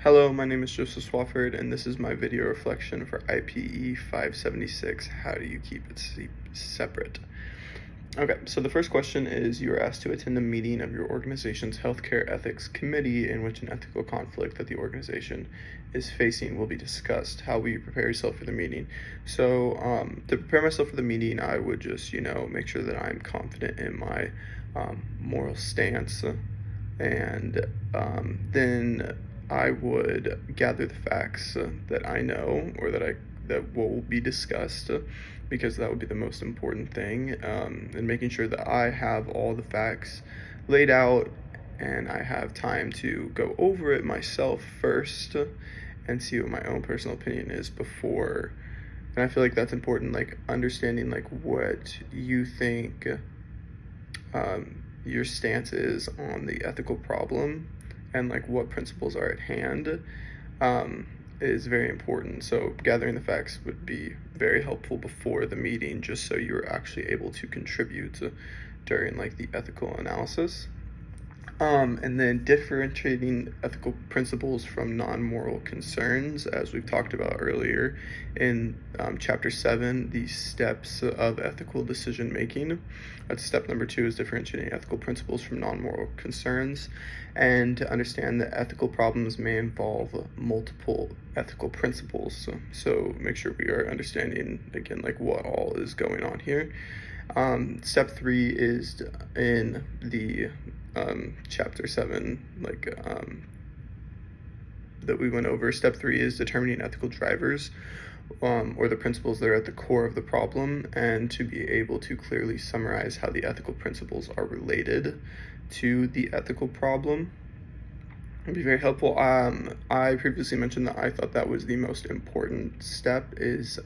Hello, my name is Joseph Swafford, and this is my video reflection for IPE 576, How Do You Keep It Separate? Okay, so the first question is, you are asked to attend a meeting of your organization's healthcare ethics committee in which an ethical conflict that the organization is facing will be discussed. How will you prepare yourself for the meeting? So to prepare myself for the meeting, I would just, make sure that I'm confident in my moral stance, and then I would gather the facts that I know, or that will be discussed, because that would be the most important thing, and making sure that I have all the facts laid out and I have time to go over it myself first and see what my own personal opinion is before. And I feel like that's important, like understanding like what you think your stance is on the ethical problem and like what principles are at hand is very important. So gathering the facts would be very helpful before the meeting, just so you're actually able to contribute during like the ethical analysis. And then differentiating ethical principles from non-moral concerns, as we've talked about earlier in chapter 7, the steps of ethical decision making. That's step number 2, is differentiating ethical principles from non-moral concerns. And to understand that ethical problems may involve multiple ethical principles. So make sure we are understanding, again, like what all is going on here. Step 3 is in the chapter 7, that we went over. Step 3 is determining ethical drivers, or the principles that are at the core of the problem, and to be able to clearly summarize how the ethical principles are related to the ethical problem. It'd be very helpful. I previously mentioned that I thought that was the most important step, is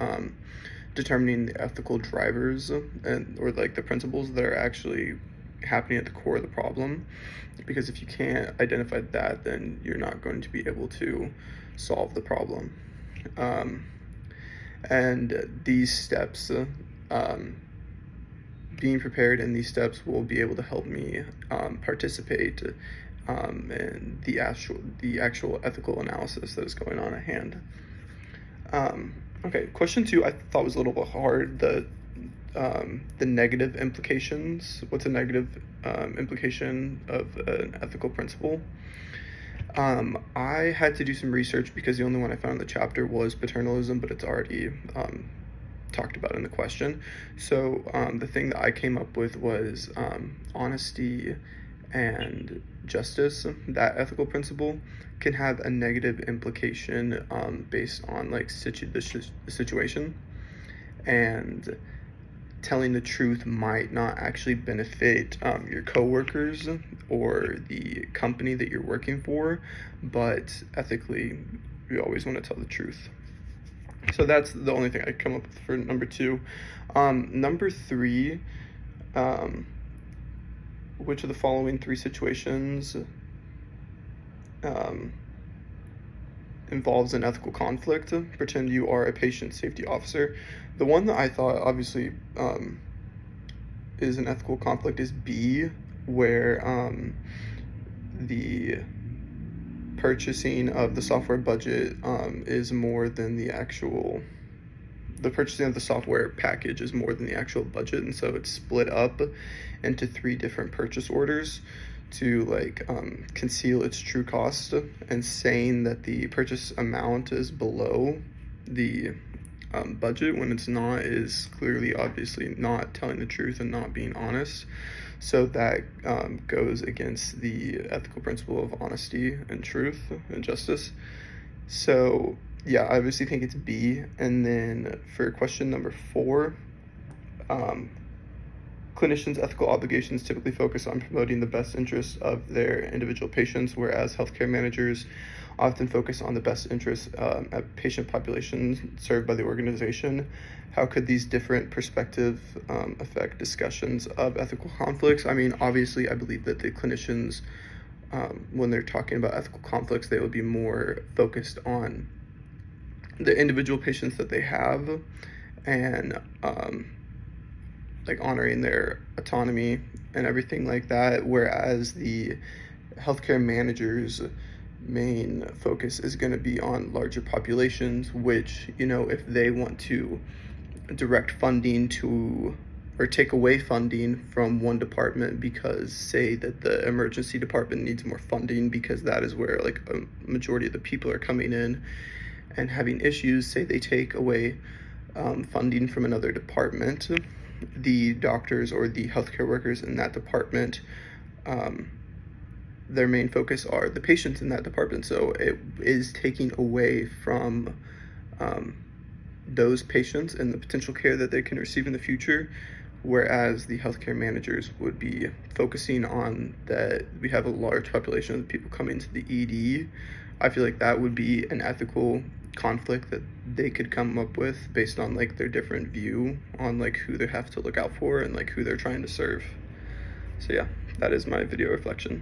determining the ethical drivers or like the principles that are actually happening at the core of the problem, because if you can't identify that, then you're not going to be able to solve the problem. And these steps, being prepared in these steps will be able to help me participate in the actual ethical analysis that is going on at hand. Okay, question 2 I thought was a little bit hard. The negative implications. What's a negative implication of an ethical principle? I had to do some research because the only one I found in the chapter was paternalism, but it's already talked about in the question. So the thing that I came up with was honesty and justice. That ethical principle can have a negative implication based on like the situation, and telling the truth might not actually benefit your coworkers or the company that you're working for, but ethically, you always want to tell the truth. So that's the only thing I come up with for number 2. Number 3, which of the following 3 situations involves an ethical conflict? Pretend you are a patient safety officer. The one that I thought obviously is an ethical conflict is B, where the purchasing of the software budget is more than the purchasing of the software package is more than the actual budget, and so it's split up into 3 different purchase orders to conceal its true cost, and saying that the purchase amount is below the budget when it's not is clearly, obviously, not telling the truth and not being honest. So that goes against the ethical principle of honesty and truth and justice. So yeah, I obviously think it's B. And then for question number 4, clinicians' ethical obligations typically focus on promoting the best interests of their individual patients, whereas healthcare managers often focus on the best interests of patient populations served by the organization. How could these different perspectives affect discussions of ethical conflicts? I mean, obviously, I believe that the clinicians, when they're talking about ethical conflicts, they would be more focused on the individual patients that they have, and honoring their autonomy and everything like that, whereas the healthcare managers main focus is going to be on larger populations, which, if they want to direct funding to, or take away funding from one department because, say, that the emergency department needs more funding because that is where like a majority of the people are coming in and having issues, say they take away funding from another department, the doctors or the healthcare workers in that department, their main focus are the patients in that department. So it is taking away from those patients and the potential care that they can receive in the future, whereas the healthcare managers would be focusing on that we have a large population of people coming to the ED. I feel like that would be an ethical conflict that they could come up with based on like their different view on like who they have to look out for and like who they're trying to serve. So yeah, that is my video reflection.